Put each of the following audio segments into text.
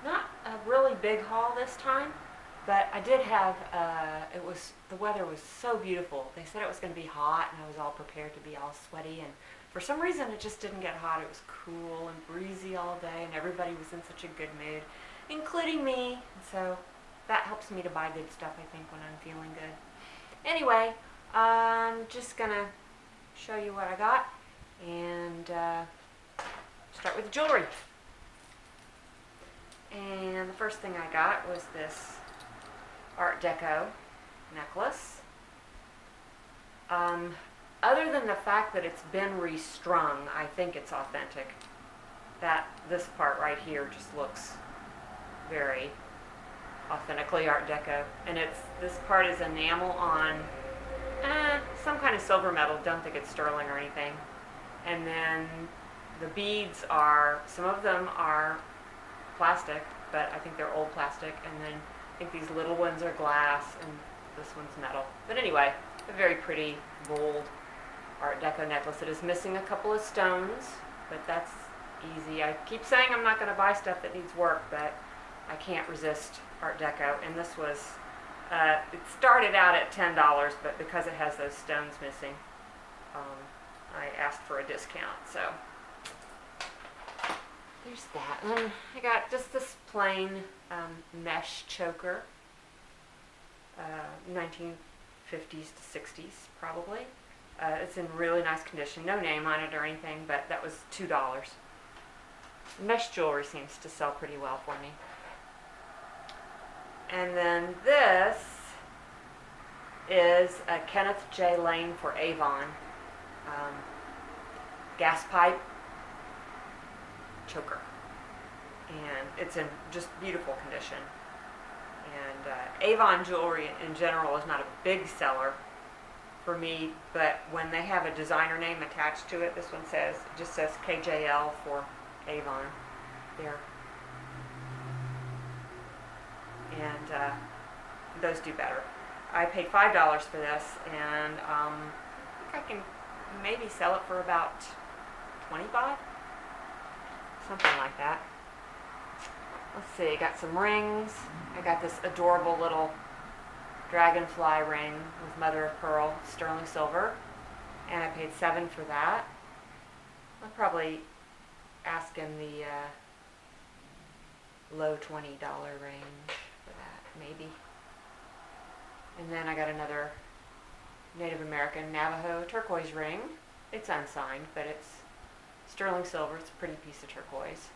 Not a really big haul this time, but I did have, the weather was so beautiful. They said it was going to be hot, and I was all prepared to be all sweaty, and for some reason it just didn't get hot. It was cool and breezy all day, and everybody was in such a good mood, including me. So that helps me to buy good stuff, I think, when I'm feeling good. Anyway, I'm just going to show you what I got, and start with the jewelry. And the first thing I got was this Art Deco necklace. Other than the fact that it's been restrung, I think it's authentic. This part right here just looks very authentically Art Deco. And this part is enamel on some kind of silver metal. Don't think it's sterling or anything. And then the beads some of them are plastic, but I think they're old plastic, and then I think these little ones are glass, and this one's metal. But anyway, a very pretty, bold Art Deco necklace. It is missing a couple of stones, but that's easy. I keep saying I'm not going to buy stuff that needs work, but I can't resist Art Deco, and this was, it started out at $10, but because it has those stones missing, I asked for a discount, so there's that. And then I got just this plain mesh choker, 1950s to 60s probably. It's in really nice condition, no name on it or anything, but that was $2. Mesh jewelry seems to sell pretty well for me. And then this is a Kenneth J. Lane for Avon gas pipe choker, and it's in just beautiful condition. And Avon jewelry in general is not a big seller for me, but when they have a designer name attached to it, this one just says KJL for Avon there, and those do better. I paid $5 for this, and I think I can maybe sell it for about $25, something like that. Let's see, I got some rings. I got this adorable little Dragonfly ring with mother of pearl, sterling silver, and I paid $7 for that. I'll probably ask in the low $20 range for that, maybe. And then I got another Native American Navajo turquoise ring. It's unsigned, but it's sterling silver. It's a pretty piece of turquoise.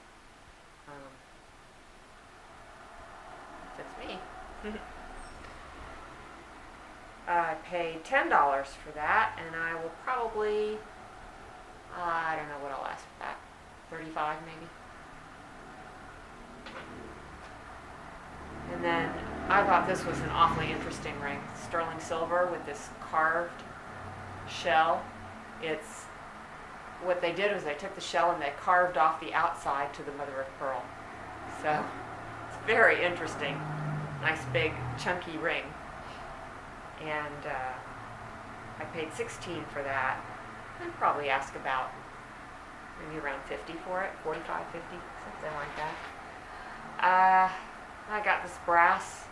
Fits me. I paid $10 for that, and I will probably, I don't know what I'll ask for that, $35 maybe. And then I thought this was an awfully interesting ring. Sterling silver with this carved shell. What they did was they took the shell and they carved off the outside to the mother of pearl. So it's very interesting. Nice big chunky ring. And I paid $16 for that. I'd probably ask about maybe around $50 for it, $45, $50, something like that. I got this brass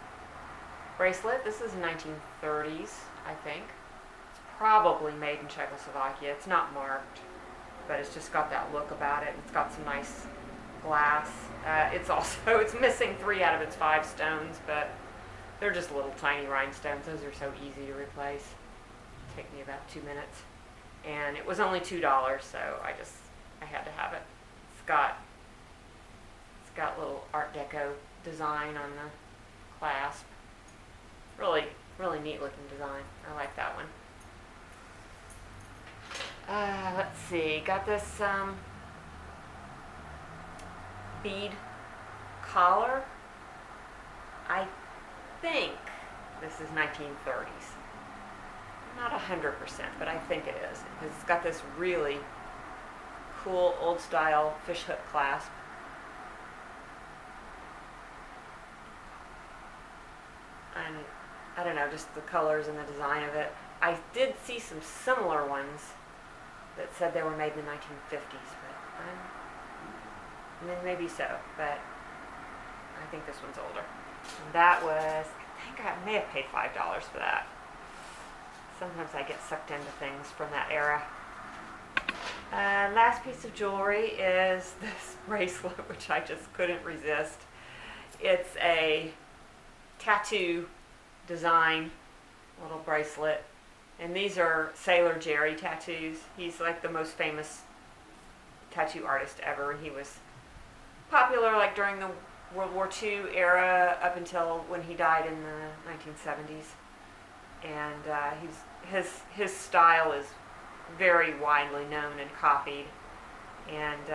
bracelet. This is 1930s, I think. It's probably made in Czechoslovakia. It's not marked, but it's just got that look about it. It's got some nice glass. It's missing 3 out of its 5 stones, but they're just little tiny rhinestones. Those are so easy to replace. Take me about 2 minutes. And it was only $2, so I had to have it. It's got little Art Deco design on the clasp. Really, really neat looking design. I like that one. Let's see. Got this bead collar. I think this is 1930s. Not 100%, but I think it is. Because it's got this really cool old style fishhook clasp. And I don't know, just the colors and the design of it. I did see some similar ones that said they were made in the 1950s, but I mean, maybe so, but I think this one's older. And that was, I think I may have paid $5 for that. Sometimes I get sucked into things from that era. Last piece of jewelry is this bracelet, which I just couldn't resist. It's a tattoo design little bracelet, and these are Sailor Jerry tattoos. He's like the most famous tattoo artist ever. He was popular like during the World War II era up until when he died in the 1970s. And his style is very widely known and copied. And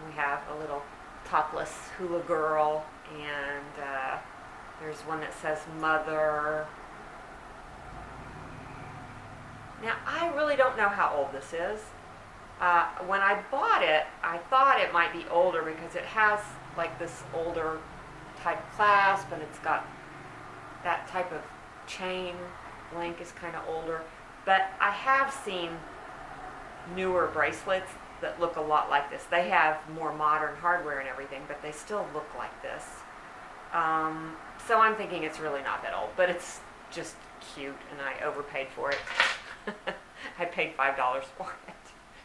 we have a little topless hula girl, and there's one that says mother. Now, I really don't know how old this is. When I bought it, I thought it might be older because it has like this older type clasp, and it's got that type of chain link is kind of older. But I have seen newer bracelets that look a lot like this. They have more modern hardware and everything, but they still look like this. So I'm thinking it's really not that old, but it's just cute, and I overpaid for it. I paid $5 for it.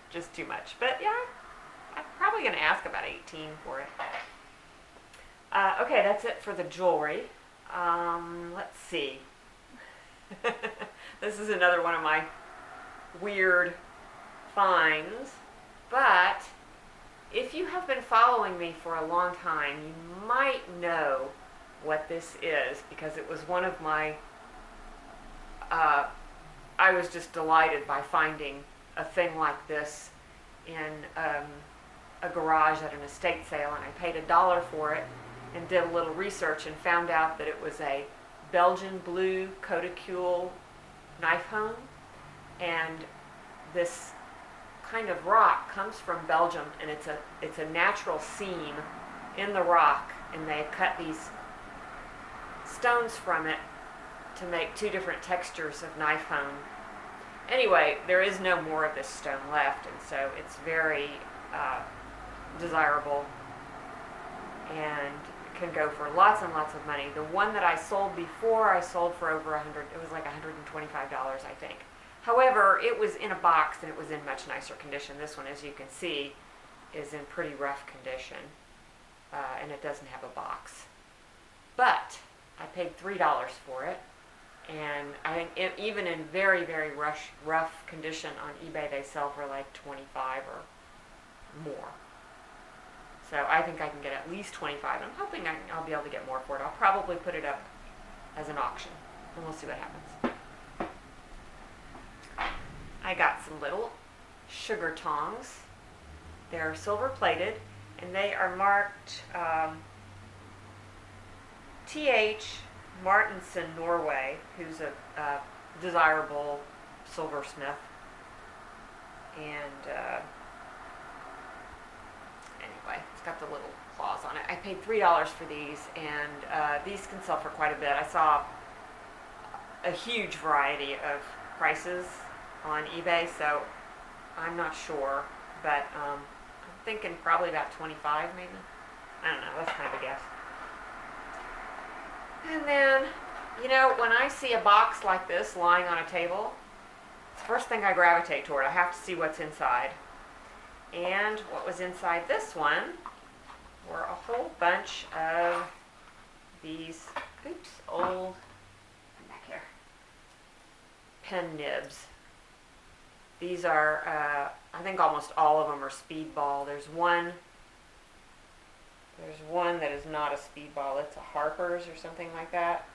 Just too much. But yeah, I'm probably going to ask about $18 for it. Okay, that's it for the jewelry. Let's see. This is another one of my weird finds. But if you have been following me for a long time, you might know what this is, because it was one of my... I was just delighted by finding a thing like this in a garage at an estate sale, and I paid $1 for it and did a little research and found out that it was a Belgian blue Codicule knife hone, and this kind of rock comes from Belgium, and it's a natural seam in the rock, and they cut these stones from it to make two different textures of knife hone. Anyway, there is no more of this stone left, and so it's very desirable and can go for lots and lots of money. The one that I sold before, I sold for over $100. It was like $125, I think. However, it was in a box and it was in much nicer condition. This one, as you can see, is in pretty rough condition, and it doesn't have a box. But I paid $3 for it. And I think even in very, very rough condition on eBay, they sell for like $25 or more. So I think I can get at least $25. I'm hoping I'll be able to get more for it. I'll probably put it up as an auction, and we'll see what happens. I got some little sugar tongs. They're silver plated, and they are marked TH Martinson, Norway, who's a desirable silversmith. And anyway, it's got the little claws on it. I paid $3 for these, and these can sell for quite a bit. I saw a huge variety of prices on eBay, so I'm not sure, but I'm thinking probably about 25 maybe. I don't know, that's kind of a guess. And then, you know, when I see a box like this lying on a table, it's the first thing I gravitate toward. I have to see what's inside. And what was inside this one were a whole bunch of these, old, back here, pen nibs. These are, I think almost all of them are Speedball. There's one that is not a Speedball. It's a Harper's or something like that.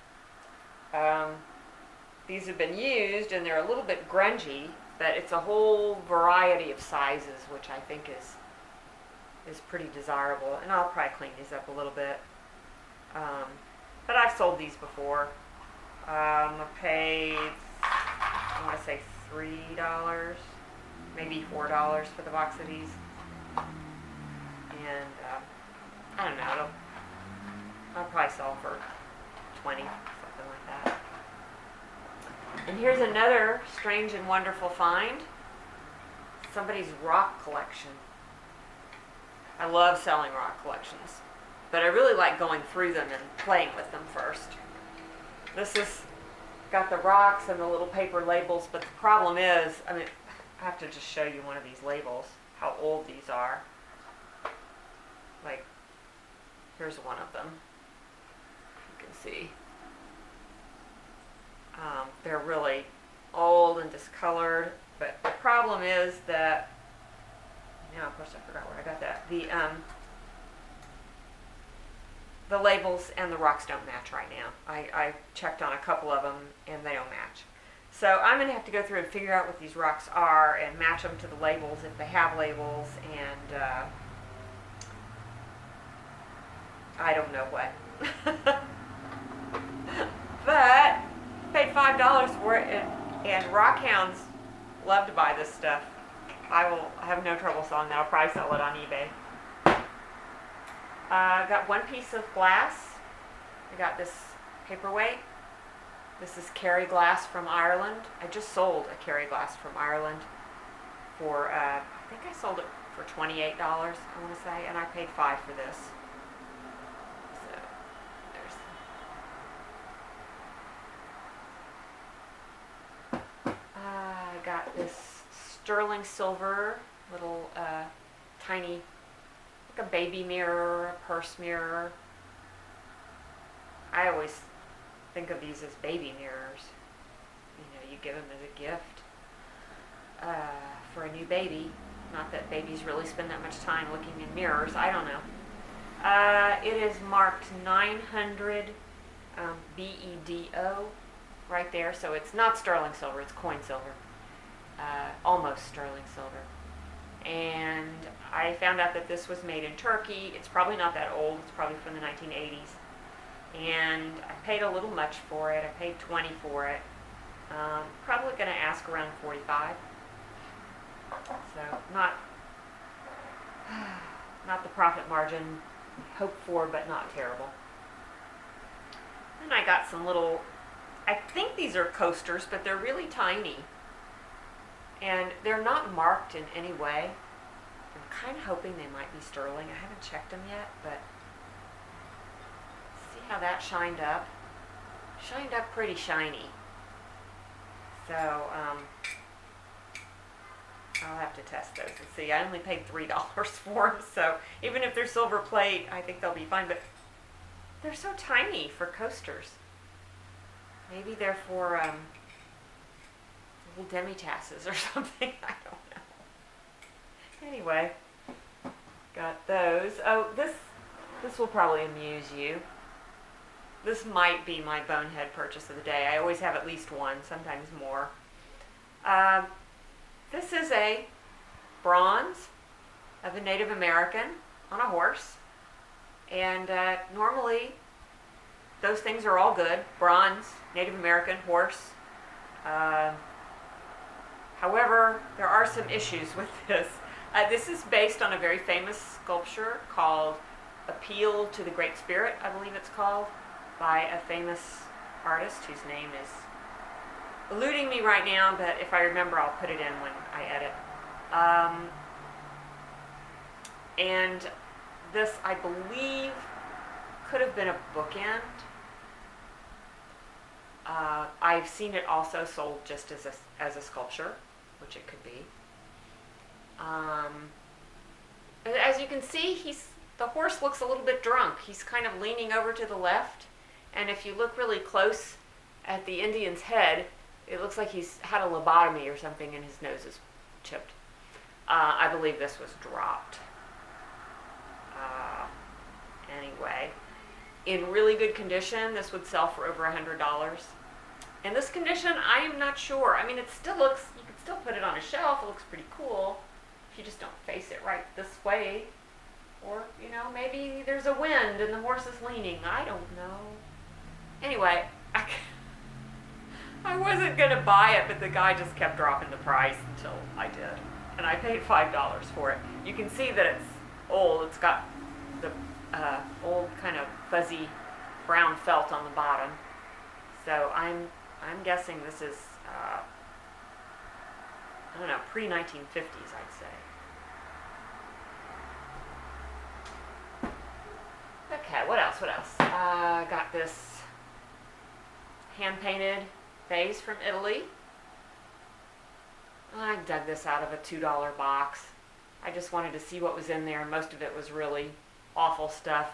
These have been used, and they're a little bit grungy, but it's a whole variety of sizes, which I think is pretty desirable. And I'll probably clean these up a little bit. But I've sold these before. I paid, I want to say $3, maybe $4 for the box of these. And I don't know, I'll probably sell for 20, something like that. And here's another strange and wonderful find. Somebody's rock collection. I love selling rock collections, but I really like going through them and playing with them first. This is got the rocks and the little paper labels, but the problem is, I mean, I have to just show you one of these labels, how old these are. Like, here's one of them. You can see. They're really old and discolored, but the problem is that, now of course I forgot where I got that. The labels and the rocks don't match right now. I checked on a couple of them and they don't match. So I'm going to have to go through and figure out what these rocks are and match them to the labels if they have labels, and I don't know what. But paid $5 for it, and rock hounds love to buy this stuff. I will have no trouble selling that. I'll probably sell it on eBay. I got one piece of glass. I got this paperweight. This is Kerry glass from Ireland. I just sold a Kerry glass from Ireland for, I think I sold it for $28, I want to say, and I paid $5 for this. So, there's... I got this sterling silver, little tiny, like a baby mirror, a purse mirror. I always think of these as baby mirrors. You know, you give them as a gift for a new baby. Not that babies really spend that much time looking in mirrors. I don't know. It is marked 900 BEDO right there. So it's not sterling silver, it's coin silver. Almost sterling silver. And I found out that this was made in Turkey. It's probably not that old. It's probably from the 1980s. And I paid a little much for it. I paid $20 for it. Probably going to ask around $45. So not the profit margin hoped for, but not terrible. Then I got some little, I think these are coasters, but they're really tiny. And they're not marked in any way. I'm kind of hoping they might be sterling. I haven't checked them yet, but see how that shined up? Shined up pretty shiny. So, I'll have to test those and see. I only paid $3 for them, so even if they're silver plate, I think they'll be fine, but they're so tiny for coasters. Maybe they're for, little demi-tasses or something. I don't know. Anyway, got those. Oh, this will probably amuse you. This might be my bonehead purchase of the day. I always have at least one, sometimes more. This is a bronze of a Native American on a horse. And normally, those things are all good. Bronze, Native American, horse. However, there are some issues with this. This is based on a very famous sculpture called Appeal to the Great Spirit, I believe it's called, by a famous artist whose name is eluding me right now, but if I remember, I'll put it in when I edit. And this, I believe, could have been a bookend. I've seen it also sold just as a sculpture, which it could be. As you can see, the horse looks a little bit drunk. He's kind of leaning over to the left, and if you look really close at the Indian's head, it looks like he's had a lobotomy or something and his nose is chipped. I believe this was dropped. Anyway, in really good condition, this would sell for over $100. In this condition, I am not sure. I mean, it still looks, you could still put it on a shelf. It looks pretty cool if you just don't face it right this way. Or, you know, maybe there's a wind and the horse is leaning. I don't know. Anyway, I wasn't going to buy it, but the guy just kept dropping the price until I did. And I paid $5 for it. You can see that it's old. It's got the old kind of fuzzy brown felt on the bottom. So I'm guessing this is, I don't know, pre-1950s, I'd say. What else? Got this hand-painted vase from Italy. I dug this out of a $2 box. I just wanted to see what was in there. Most of it was really awful stuff.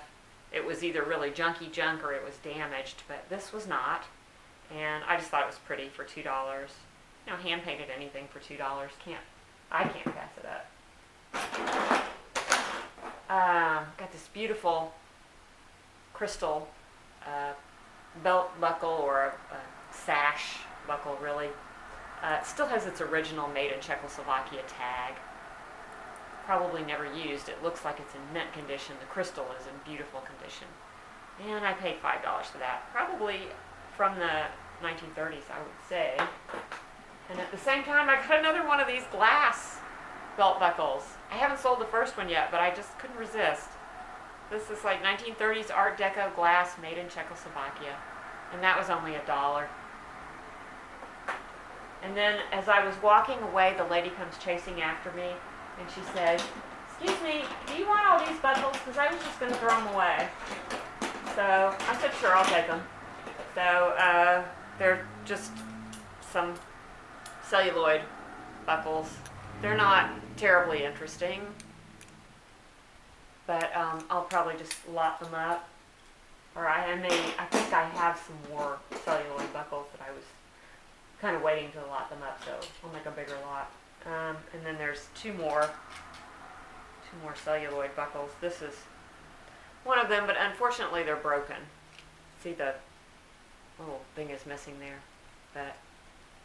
It was either really junky junk or it was damaged, but this was not. And I just thought it was pretty for $2. You know, hand-painted anything for $2. I can't pass it up. Got this beautiful crystal belt buckle, or a sash buckle, really. It still has its original made in Czechoslovakia tag. Probably never used. It looks like it's in mint condition. The crystal is in beautiful condition. And I paid $5 for that. Probably from the 1930s, I would say. And at the same time, I got another one of these glass belt buckles. I haven't sold the first one yet, but I just couldn't resist. This is like 1930s Art Deco glass made in Czechoslovakia. And that was only $1. And then as I was walking away, the lady comes chasing after me, and she said, "Excuse me, do you want all these buckles? Because I was just going to throw them away." So I said, "Sure, I'll take them." So they're just some celluloid buckles. They're not terribly interesting, but I'll probably just lot them up. Or I think I have some more celluloid buckles that I was kind of waiting to lot them up, so I'll make a bigger lot. And then there's two more celluloid buckles. This is one of them, but unfortunately they're broken. See, the little thing is missing there, but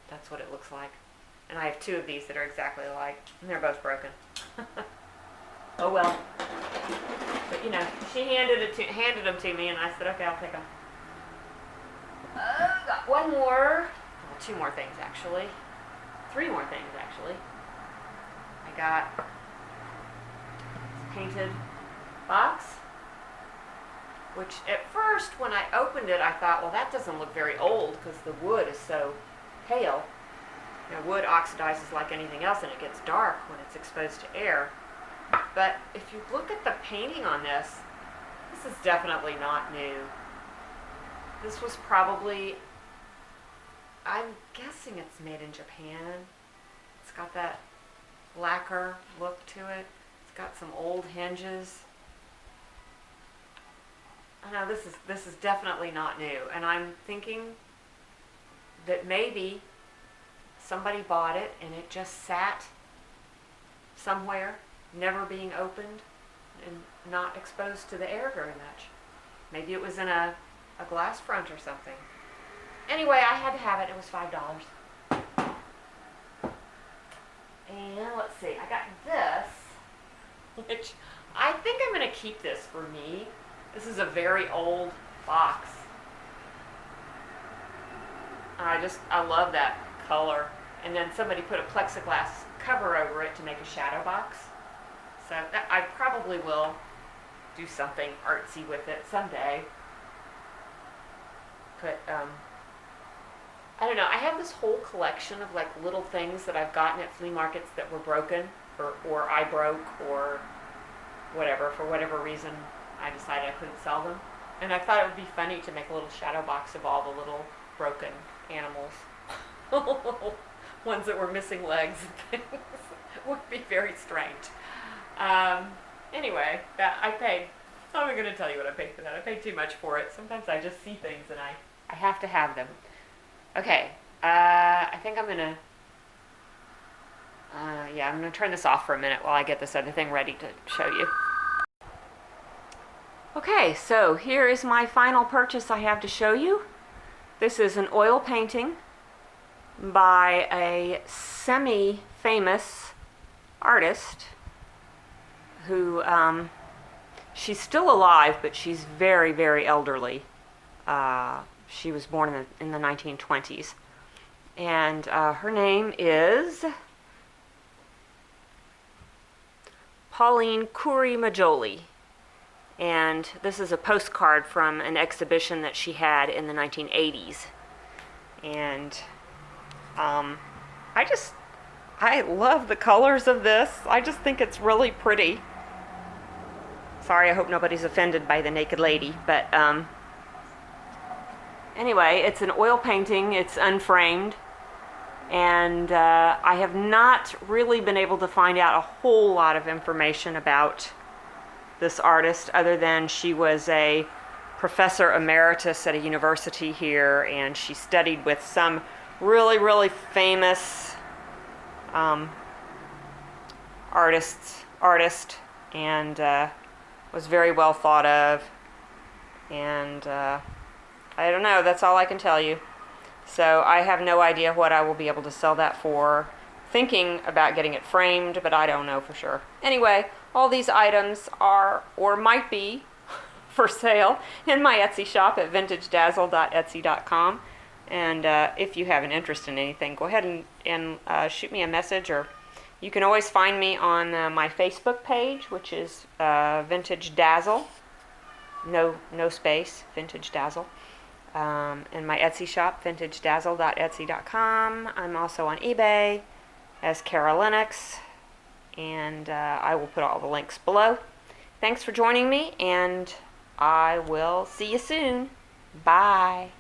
that's what it looks like. And I have two of these that are exactly alike, and they're both broken. Oh well. But you know, she handed them to me, and I said, "Okay, I'll take them." Got one more. Well, two more things actually. Three more things actually. I got this painted box, which at first when I opened it I thought, well, that doesn't look very old because the wood is so pale. You know, wood oxidizes like anything else and it gets dark when it's exposed to air. But if you look at the painting on this, this is definitely not new. This was probably, I'm guessing it's made in Japan. It's got that lacquer look to it. It's got some old hinges. I know this is definitely not new, and I'm thinking that maybe somebody bought it and it just sat somewhere, never being opened and not exposed to the air very much. Maybe it was in a glass front or something. Anyway, I had to have it. It was $5. And let's see, I got this, which I think I'm going to keep this for me. This is a very old box. I love that color. And then somebody put a plexiglass cover over it to make a shadow box. So I probably will do something artsy with it someday. But I don't know. I have this whole collection of like little things that I've gotten at flea markets that were broken, or I broke, or whatever. For whatever reason, I decided I couldn't sell them. And I thought it would be funny to make a little shadow box of all the little broken animals. Ones that were missing legs and things. Would be very strange. Anyway, that I paid. I'm not going to tell you what I paid for that. I paid too much for it. Sometimes I just see things and I have to have them. Okay, I think I'm going to, I'm going to turn this off for a minute while I get this other thing ready to show you. Okay, so here is my final purchase I have to show you. This is an oil painting by a semi-famous artist who, she's still alive, but she's very, very elderly. She was born in the 1920s. And her name is Pauline Curie-Majoli. And this is a postcard from an exhibition that she had in the 1980s. And I love the colors of this. I just think it's really pretty. Sorry, I hope nobody's offended by the naked lady, but anyway, it's an oil painting. It's unframed, and I have not really been able to find out a whole lot of information about this artist other than she was a professor emeritus at a university here, and she studied with some really, really famous artist, and was very well thought of, and I don't know, that's all I can tell you. So I have no idea what I will be able to sell that for. Thinking about getting it framed, but I don't know for sure. Anyway, all these items are, or might be, for sale in my Etsy shop at vintagedazz.etsy.com. And if you have an interest in anything, go ahead and shoot me a message, or you can always find me on my Facebook page, which is Vintage Dazzle, no space, Vintage Dazzle. And my Etsy shop, vintagedazz.etsy.com. I'm also on eBay as Kara Lennox, and I will put all the links below. Thanks for joining me, and I will see you soon. Bye.